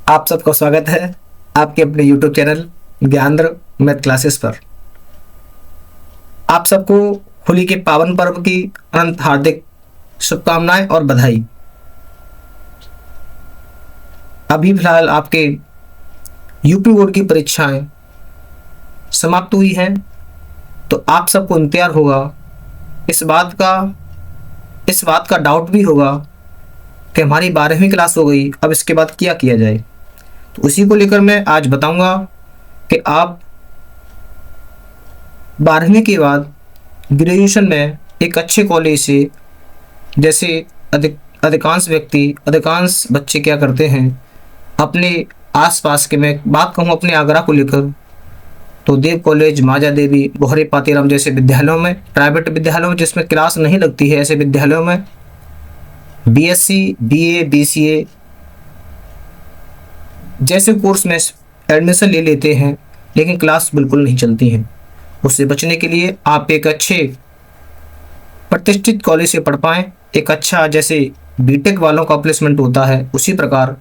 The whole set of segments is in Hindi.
आप सबका स्वागत है आपके अपने YouTube channel Gyanendra math classes पर। आप सबको होली के पावन पर्व की अनंत हार्दिक शुभकामनाएं और बधाई। अभी फिलहाल आपके यूपी बोर्ड की परीक्षाएं समाप्त हुई हैं, तो आप सबको इंतजार होगा, इस बात का डाउट भी होगा कि हमारी 12वीं क्लास हो गई, अब इसके बाद क्या किया जाए। तो उसी को लेकर मैं आज बताऊंगा कि आप 12वीं के बाद ग्रेजुएशन में एक अच्छे कॉलेज से, जैसे अधिकांश बच्चे क्या करते हैं अपने आसपास के, मैं बात कहूँ अपने आगरा को लेकर, तो देव कॉलेज, माजा देवी, बोहरे पातीराम जैसे विद्यालयों में, प्राइवेट विद्यालयों में जिसमें क्लास नहीं लगती है, ऐसे विद्यालयों में बीएससी, बीए, बीसीए जैसे कोर्स में एडमिशन ले लेते हैं, लेकिन क्लास बिल्कुल नहीं चलती हैं। उससे बचने के लिए आप एक अच्छे प्रतिष्ठित कॉलेज से पढ़ पाएँ, एक अच्छा, जैसे बीटेक वालों का प्लेसमेंट होता है उसी प्रकार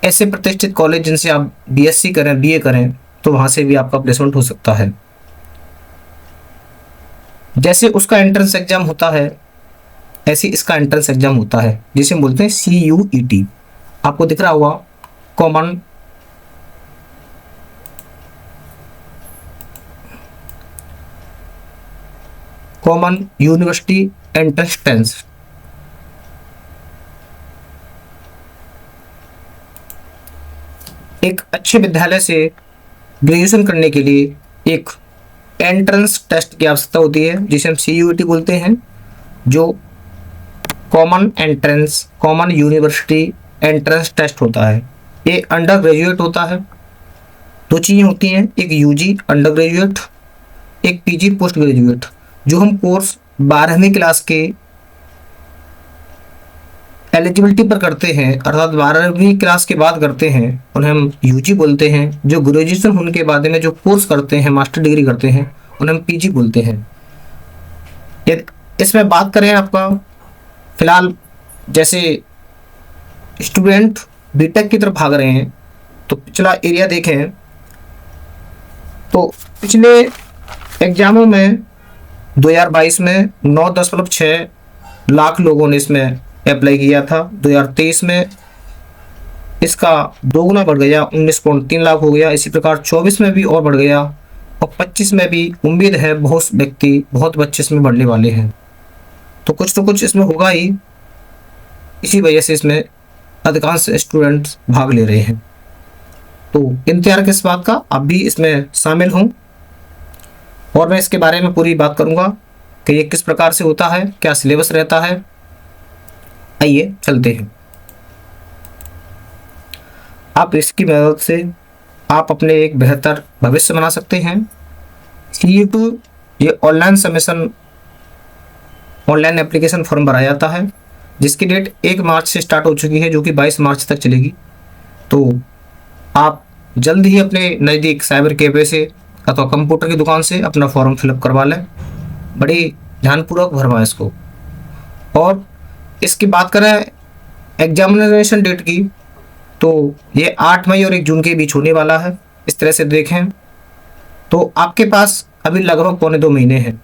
ऐसे प्रतिष्ठित कॉलेज जिनसे आप बीएससी करें, बीए करें, तो वहाँ से भी आपका प्लेसमेंट हो सकता है। जैसे उसका एंट्रेंस एग्जाम होता है, ऐसे इसका एंट्रेंस एग्जाम होता है, जिसे बोलते हैं CUET। आपको दिख रहा होगा, कॉमन यूनिवर्सिटी एंट्रेंस टेस्ट। एक अच्छे विद्यालय से ग्रेजुएशन करने के लिए एक एंट्रेंस टेस्ट की आवश्यकता होती है, जिसे हम CUET बोलते हैं, जो कॉमन यूनिवर्सिटी एंट्रेंस टेस्ट होता है। ये अंडर ग्रेजुएट होता है। दो चीज़ें होती हैं, एक UG अंडर ग्रेजुएट, एक PG पोस्ट ग्रेजुएट। जो हम कोर्स 12वीं क्लास के एलिजिबिलिटी पर करते हैं, अर्थात 12वीं क्लास के बाद करते हैं, उन्हें हम UG बोलते हैं। जो ग्रेजुएशन होने के बाद में जो कोर्स करते हैं, मास्टर डिग्री करते हैं, उन्हें हम PG बोलते हैं। इसमें बात करें आपका फिलहाल, जैसे स्टूडेंट बीटेक की तरफ भाग रहे हैं, तो पिछला एरिया देखें तो पिछले एग्जामों में 2022 में 9.6 लाख लोगों ने इसमें अप्लाई किया था। 2023 में इसका दोगुना बढ़ गया, 19.3 लाख हो गया। इसी प्रकार 24 में भी और बढ़ गया, और 25 में भी उम्मीद है बहुत बच्चे इसमें बढ़ने वाले हैं। तो कुछ इसमें होगा ही, इसी वजह से इसमें अधिकांश स्टूडेंट्स भाग ले रहे हैं। तो इंतजार किस बात का, आप भी इसमें शामिल हों, और मैं इसके बारे में पूरी बात करूंगा कि ये किस प्रकार से होता है, क्या सिलेबस रहता है। आइए चलते हैं। आप इसकी मदद से आप अपने एक बेहतर भविष्य बना सकते हैं। CU2 ये ऑनलाइन एप्लीकेशन फॉर्म भरा जाता है, जिसकी डेट 1 मार्च से स्टार्ट हो चुकी है, जो कि 22 मार्च तक चलेगी। तो आप जल्द ही अपने नज़दीक साइबर कैफे से अथवा कंप्यूटर की दुकान से अपना फॉर्म फिलअप करवा लें। बड़ी ध्यानपूर्वक भरवाएं इसको। और इसकी बात करें एग्जामिनेशन डेट की, तो ये 8 मई और 1 जून के बीच होने वाला है। इस तरह से देखें तो आपके पास अभी लगभग 2.25 महीने हैं।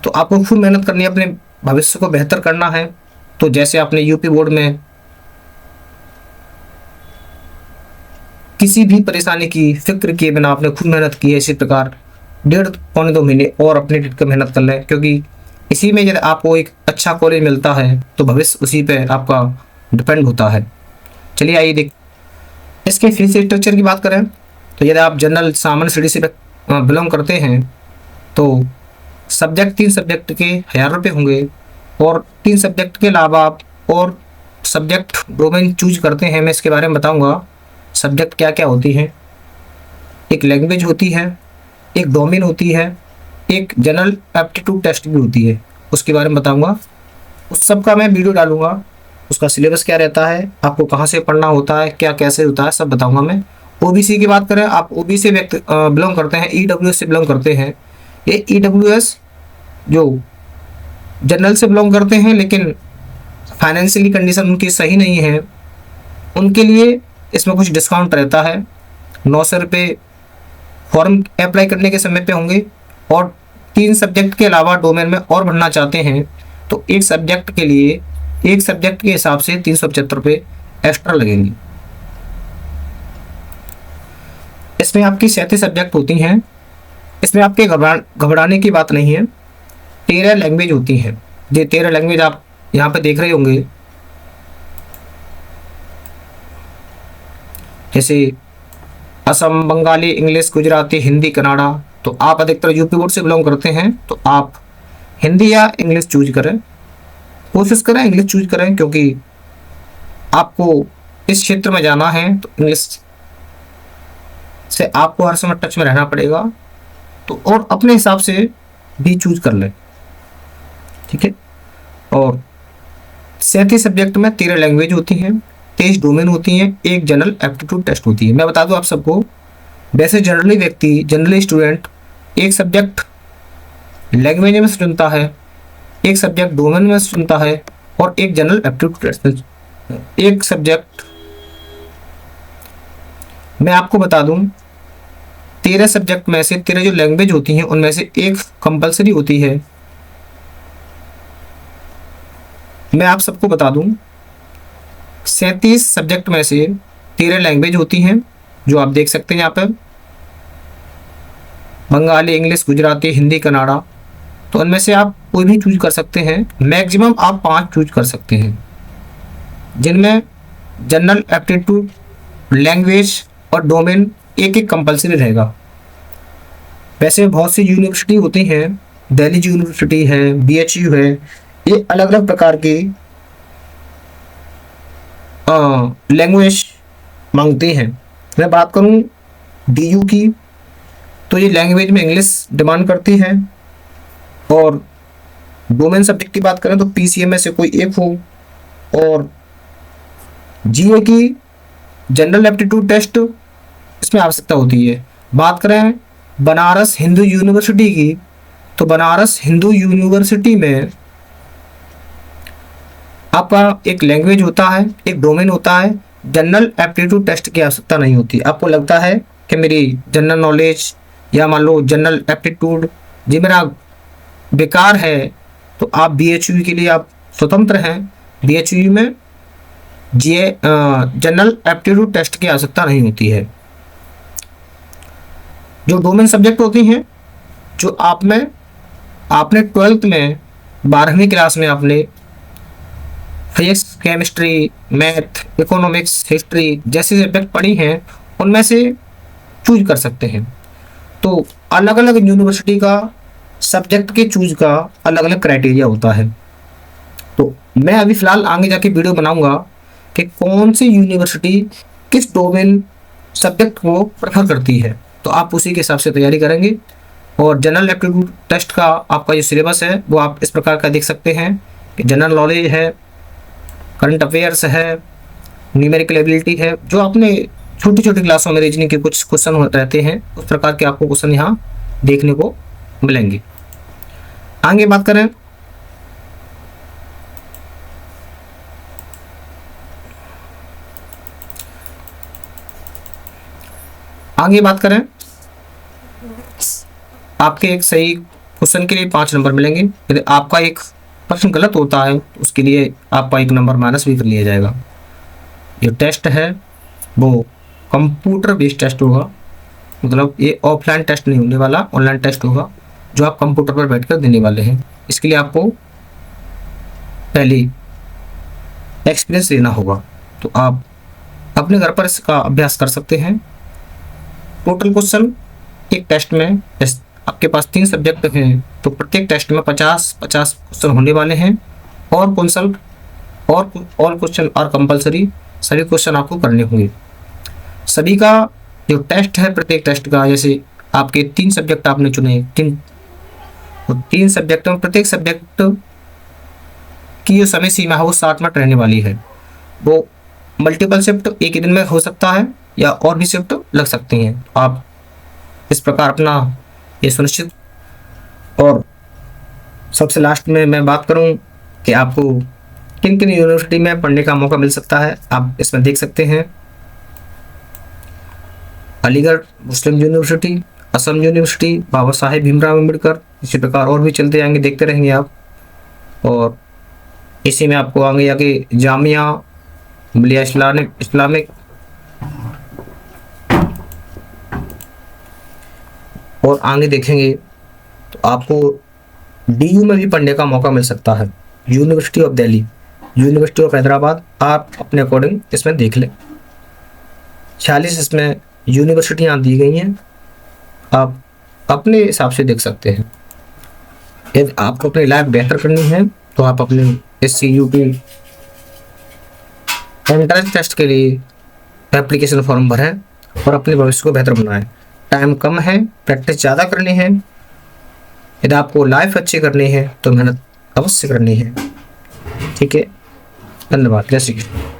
तो आपको खूब मेहनत करनी है, अपने भविष्य को बेहतर करना है। तो जैसे आपने यूपी बोर्ड में किसी भी परेशानी की फिक्र किए बिना आपने खूब मेहनत की है, इसी प्रकार 1.5-2 महीने और अपने डेट पर मेहनत कर लें, क्योंकि इसी में यदि आपको एक अच्छा कॉलेज मिलता है तो भविष्य उसी पे आपका डिपेंड होता है। चलिए आइए देख इसके फीस स्ट्रक्चर की बात करें, तो यदि आप जनरल सामान्य श्रेणी से बिलोंग करते हैं, तो सब्जेक्ट 3 सब्जेक्ट के 1000 रुपये होंगे, और 3 सब्जेक्ट के अलावा आप और सब्जेक्ट डोमेन चूज करते हैं। मैं इसके बारे में बताऊंगा सब्जेक्ट क्या क्या होती हैं। एक लैंग्वेज होती है, एक डोमेन होती है, एक जनरल एप्टीट्यूड टेस्ट भी होती है, उसके बारे में बताऊंगा। उस सब का मैं वीडियो डालूंगा, उसका सिलेबस क्या रहता है, आपको कहाँ से पढ़ना होता है, क्या कैसे होता है, सब बताऊंगा मैं। OBC की बात करें, आप OBC से बिलोंग करते हैं, EWS से बिलोंग करते हैं। ये EWS जो जनरल से बिलोंग करते हैं, लेकिन फाइनेंशियली कंडीशन उनकी सही नहीं है, उनके लिए इसमें कुछ डिस्काउंट रहता है। 900 रुपये फॉर्म अप्लाई करने के समय पे होंगे, और 3 सब्जेक्ट के अलावा डोमेन में और भरना चाहते हैं तो एक सब्जेक्ट के लिए, एक सब्जेक्ट के हिसाब से 375 रुपये एक्स्ट्रा लगेंगे। इसमें आपकी 37 सब्जेक्ट होती हैं। इसमें आपके घबराने की बात नहीं है। 13 लैंग्वेज होती हैं। ये 13 लैंग्वेज आप यहाँ पे देख रहे होंगे, जैसे असम, बंगाली, इंग्लिश, गुजराती, हिंदी, कन्नड़ा। तो आप अधिकतर यूपी बोर्ड से बिलोंग करते हैं तो आप हिंदी या इंग्लिश चूज करें, कोशिश करें इंग्लिश चूज करें, क्योंकि आपको इस क्षेत्र में जाना है तो इंग्लिश से आपको हर समय टच में रहना पड़ेगा। तो और अपने हिसाब से भी चूज कर लें, ठीक है। और 37 सब्जेक्ट में 13 लैंग्वेज होती हैं, 23 डोमेन होती हैं, एक जनरल एप्टीट्यूड टेस्ट होती है। मैं बता दूं आप सबको, वैसे जनरली व्यक्ति, जनरली स्टूडेंट एक सब्जेक्ट लैंग्वेज में से चुनता है, एक सब्जेक्ट डोमेन में से चुनता है, और एक जनरल एप्टीट्यूड टेस्ट। एक सब्जेक्ट मैं आपको बता दूं, 13 सब्जेक्ट में से 13 जो लैंग्वेज होती हैं उनमें से एक कंपलसरी होती है। मैं आप सबको बता दूं, 37 सब्जेक्ट में से 13 लैंग्वेज होती हैं, जो आप देख सकते हैं यहाँ पर, बंगाली, इंग्लिश, गुजराती, हिंदी, कन्नड़ा। तो उनमें से आप कोई भी चूज कर सकते हैं। मैक्सिमम आप 5 चूज कर सकते हैं, जिनमें जनरल एप्टीट्यूड, लैंग्वेज और डोमेन एक एक कंपलसरी रहेगा। वैसे बहुत सी यूनिवर्सिटी होती हैं, दिल्ली यूनिवर्सिटी है, BHU है, ये अलग अलग प्रकार की लैंग्वेज मांगती हैं। मैं बात करूं DU की, तो ये लैंग्वेज में इंग्लिश डिमांड करती है। और डोमेन सब्जेक्ट की बात करें तो PCM में से कोई एक हो। और GA की जनरल एप्टीट्यूड टेस्ट, इसमें आवश्यकता होती है। बात करें बनारस हिंदू यूनिवर्सिटी की, तो बनारस हिंदू यूनिवर्सिटी में आपका एक लैंग्वेज होता है, एक डोमेन होता है, जनरल एप्टीट्यूड टेस्ट की आवश्यकता नहीं होती। आपको लगता है कि मेरी जनरल नॉलेज या मान लो जनरल एप्टीट्यूड जी मेरा बेकार है, तो आप BHU के लिए आप स्वतंत्र हैं। BHU में जनरल एप्टीट्यूड टेस्ट की आवश्यकता नहीं होती है। जो डोमेन सब्जेक्ट होती हैं, जो आपने 12th में 12वीं क्लास में आपने physics, chemistry, math, economics, history जैसे सब्जेक्ट पढ़ी हैं, उनमें से चूज कर सकते हैं। तो अलग अलग यूनिवर्सिटी का सब्जेक्ट के चूज का अलग अलग क्राइटेरिया होता है। तो मैं अभी फ़िलहाल आगे जाके वीडियो बनाऊंगा कि कौन सी यूनिवर्सिटी किस डोमेन सब्जेक्ट को प्रेफर करती है, तो आप उसी के हिसाब से तैयारी करेंगे। और जनरल एप्टीट्यूड टेस्ट का आपका जो सिलेबस है वो आप इस प्रकार का देख सकते हैं कि जनरल नॉलेज है, करंट अफेयर्स है, न्यूमेरिकल एबिलिटी है, जो आपने छोटी छोटी क्लासों में रीजनिंग के कुछ क्वेश्चन रहते हैं, उस प्रकार के आपको क्वेश्चन यहाँ देखने को मिलेंगे। आगे बात करें आपके एक सही क्वेश्चन के लिए 5 नंबर मिलेंगे। यदि आपका एक प्रश्न गलत होता है तो उसके लिए आपका 1 नंबर माइनस भी कर लिया जाएगा। ये टेस्ट है वो कंप्यूटर बेस्ड टेस्ट होगा, मतलब ये ऑफलाइन टेस्ट नहीं होने वाला, ऑनलाइन टेस्ट होगा जो आप कंप्यूटर पर बैठकर देने वाले हैं। इसके लिए आपको पहले एक्सपीरियंस लेना होगा, तो आप अपने घर पर इसका अभ्यास कर सकते हैं। टोटल क्वेश्चन एक टेस्ट में, आपके पास 3 सब्जेक्ट हैं तो प्रत्येक टेस्ट में 50-50 क्वेश्चन होने वाले हैं। और कॉन्सेप्ट और ऑल क्वेश्चन और कंपलसरी, सभी क्वेश्चन आपको करने होंगे। सभी का जो टेस्ट है, प्रत्येक टेस्ट का, जैसे आपके 3 सब्जेक्ट आपने चुने, 3 सब्जेक्ट में प्रत्येक सब्जेक्ट की जो समय सीमा है वो 60 मिनट रहने वाली है। वो मल्टीपल शिफ्ट एक ही दिन में हो सकता है या और भी शिफ्ट लग सकती हैं। आप इस प्रकार अपना ये सुनिश्चित। और सबसे लास्ट में मैं बात करूं कि आपको किन किन यूनिवर्सिटी में पढ़ने का मौका मिल सकता है आप इसमें देख सकते हैं। अलीगढ़ मुस्लिम यूनिवर्सिटी, असम यूनिवर्सिटी, बाबा साहेब भीमराव अम्बेडकर, इसी प्रकार और भी चलते जाएंगे, देखते रहेंगे आप। और इसी में आपको आगे जामिया मिलिया इस्लामिक और आगे देखेंगे तो आपको DU में भी पढ़ने का मौका मिल सकता है। University of Delhi, university of Hyderabad, आप अपने अकॉर्डिंग इसमें देख लें। 46 इसमें यूनिवर्सिटियाँ दी गई हैं, आप अपने हिसाब से देख सकते हैं। यदि आपको अपनी लाइफ बेहतर करनी है तो आप अपने SCUT एंट्रेंस टेस्ट के लिए एप्लीकेशन फॉर्म भरें और अपने भविष्य को बेहतर बनाएं। टाइम कम है, प्रैक्टिस ज़्यादा करनी है। यदि आपको लाइफ अच्छी करनी है तो मेहनत अवश्य करनी है। ठीक है, धन्यवाद। जय श्री कृष्ण।